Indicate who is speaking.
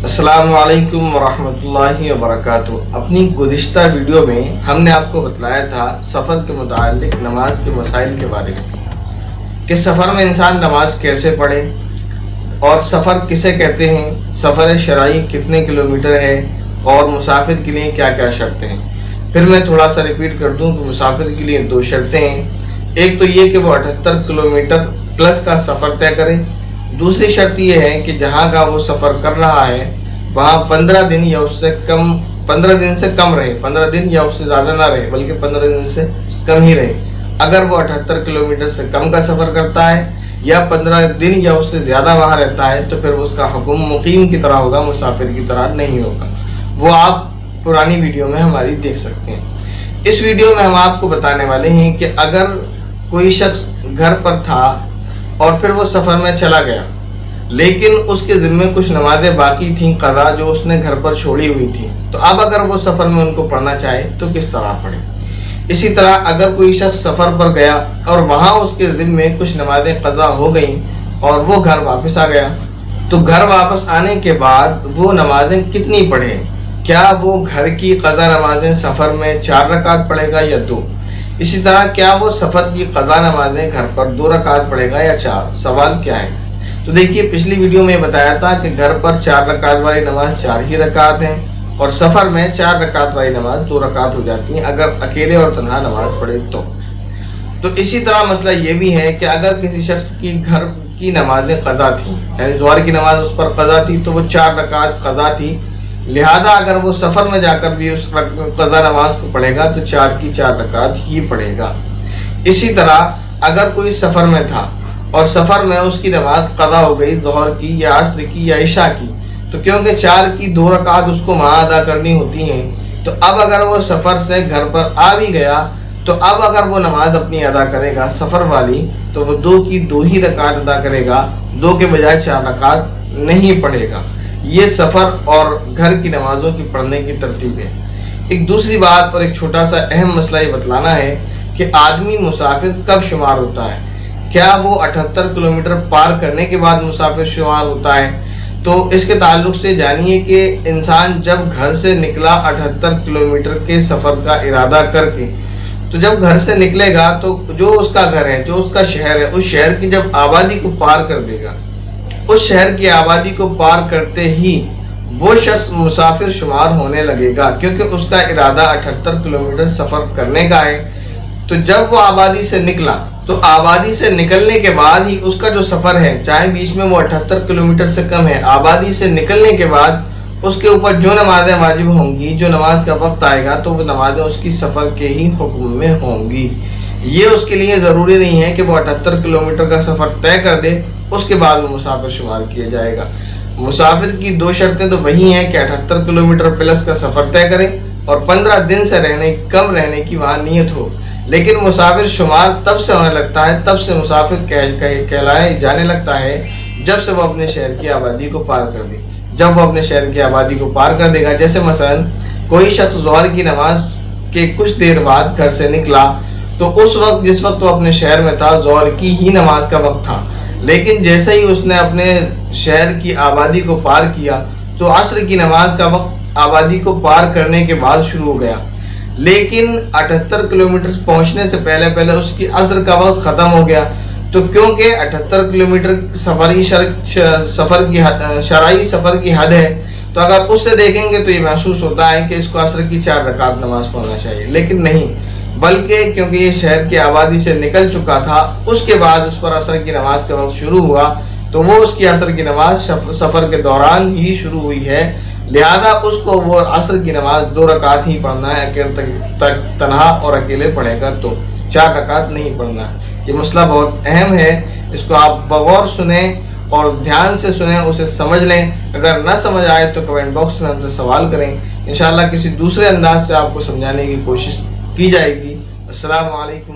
Speaker 1: अस्सलामुअलैकुम वरहमतुल्लाहि वबरकातुहू। अपनी गुज़िश्ता वीडियो में हमने आपको बतलाया था सफ़र के मुतालिक नमाज के मसाइल के बारे में कि सफ़र में इंसान नमाज कैसे पढ़े और सफ़र किसे कहते हैं, सफ़र शरई कितने किलोमीटर है और मुसाफिर के लिए क्या क्या शर्तें हैं। फिर मैं थोड़ा सा रिपीट कर दूं कि मुसाफिर के लिए दो शर्तें हैं। एक तो ये कि वो 78 किलोमीटर प्लस का सफ़र तय करे। दूसरी शर्त यह है कि जहाँ का वो सफ़र कर रहा है वहाँ 15 दिन या उससे कम 15 दिन से कम रहे, 15 दिन या उससे ज़्यादा ना रहे बल्कि 15 दिन से कम ही रहे। अगर वो 78 किलोमीटर से कम का सफ़र करता है या 15 दिन या उससे ज़्यादा वहाँ रहता है तो फिर उसका हुक्म मुकीम की तरह होगा, मुसाफिर की तरह नहीं होगा। वो आप पुरानी वीडियो में हमारी देख सकते हैं। इस वीडियो में हम आपको बताने वाले हैं कि अगर कोई शख्स घर पर था और फिर वो सफ़र में चला गया लेकिन उसके ज़िम्मे कुछ नमाज़ें बाकी थीं क़ज़ा जो उसने घर पर छोड़ी हुई थी, तो अब अगर वो सफ़र में उनको पढ़ना चाहे तो किस तरह पढ़े। इसी तरह अगर कोई शख्स सफ़र पर गया और वहाँ उसके ज़िम्मे कुछ नमाज़ें क़ज़ा हो गई और वो घर वापस आ गया, तो घर वापस आने के बाद वो नमाज़ें कितनी पढ़े। क्या वो घर की क़ज़ा नमाज़ें सफ़र में 4 रकात पढ़ेगा या 2। इसी तरह क्या वो सफ़र की क़ज़ा नमाज़ें घर पर 2 रकात पढ़ेगा या 4। सवाल क्या है, तो देखिए पिछली वीडियो में बताया था कि घर पर 4 रकात वाली नमाज 4 ही रकात हैं और सफ़र में 4 रकात वाली नमाज 2 रकात हो जाती हैं अगर अकेले और तन्हा नमाज पढ़े तो इसी तरह मसला ये भी है कि अगर किसी शख्स की घर की नमाजें क़ज़ा थी, यानी ज़ोहर की नमाज उस पर क़ज़ा थी तो वो 4 रकात क़ज़ा थी, लिहाजा अगर वो सफ़र में जाकर भी उस क़ज़ा नमाज को पढ़ेगा तो 4 की 4 रकात ही पढ़ेगा। इसी तरह अगर कोई सफ़र में था और सफ़र में उसकी नमाज क़ज़ा हो गई ज़ोहर की या असर की या इशा की, तो क्योंकि 4 की 2 रकात उसको वहाँ अदा करनी होती हैं, तो अब अगर वो सफ़र से घर पर आ भी गया तो अब अगर वो नमाज अपनी अदा करेगा सफ़र वाली तो वो 2 की 2 ही रकात अदा करेगा, 2 के बजाय 4 रकात नहीं पढ़ेगा। ये सफ़र और घर की नमाज़ों की पढ़ने की तरतीब है। एक दूसरी बात और एक छोटा सा अहम मसला ये बतलाना है कि आदमी मुसाफिर कब शुमार होता है। क्या वो 78 किलोमीटर पार करने के बाद मुसाफिर शुमार होता है। तो इसके ताल्लुक से जानिए कि इंसान जब घर से निकला 78 किलोमीटर के सफ़र का इरादा करके, तो जब घर से निकलेगा तो जो उसका घर है, जो उसका शहर है, उस शहर की जब आबादी को पार कर देगा, उस शहर की आबादी को पार करते ही वो शख्स मुसाफिर शुमार होने लगेगा क्योंकि उसका इरादा 78 किलोमीटर सफ़र करने का है। तो जब वो आबादी से निकला तो आबादी से निकलने के बाद ही उसका जो सफ़र है, चाहे बीच में वो 78 किलोमीटर से कम है, आबादी से निकलने के बाद उसके ऊपर जो नमाजें वाजिब होंगी, जो नमाज का वक्त आएगा तो वो नमाजें उसकी सफ़र के ही हुक्म में होंगी। ये उसके लिए ज़रूरी नहीं है कि वो 78 किलोमीटर का सफ़र तय कर दे उसके बाद वो मुसाफिर शुमार किया जाएगा। मुसाफिर की 2 शर्तें तो वही हैं कि 78 किलोमीटर प्लस का सफ़र तय करें और 15 दिन से कम रहने की वहाँ नीयत हो। लेकिन मुसाफिर शुमार तब से होने लगता है, तब से मुसाफिर कहलाए जाने लगता है जब से वो अपने शहर की आबादी को पार कर दे। जब वो अपने शहर की आबादी को पार कर देगा, जैसे मसलन कोई शख्स ज़ोहर की नमाज के कुछ देर बाद घर से निकला तो उस वक्त जिस वक्त वो अपने शहर में था ज़ोहर की ही नमाज का वक्त था, लेकिन जैसे ही उसने अपने शहर की आबादी को पार किया तो असर की नमाज का वक्त आबादी को पार करने के बाद शुरू हो गया। लेकिन 78 किलोमीटर पहुंचने से पहले पहले उसकी असर का वक्त ख़त्म हो गया। तो क्योंकि 78 किलोमीटर शरई सफ़र की हद है, तो अगर उससे देखेंगे तो ये महसूस होता है कि इसको असर की 4 रकात नमाज पढ़ना चाहिए, लेकिन नहीं, बल्कि क्योंकि ये शहर की आबादी से निकल चुका था उसके बाद उस पर असर की नमाज का वक्त शुरू हुआ तो वो उसकी असर की नमाज सफ़र के दौरान ही शुरू हुई है, लिहाजा उसको वो असर की नमाज 2 रकात ही पढ़ना है। अकेले तन्हा और अकेले पढ़ेगा तो 4 रकात नहीं पढ़ना है। ये मसला बहुत अहम है, इसको आप बगौर सुने और ध्यान से सुने, उसे समझ लें। अगर न समझ आए तो कमेंट बॉक्स में हमसे सवाल करें, इंशाअल्लाह किसी दूसरे अंदाज से आपको समझाने की कोशिश की जाएगी। अस्सलामु अलैकुम।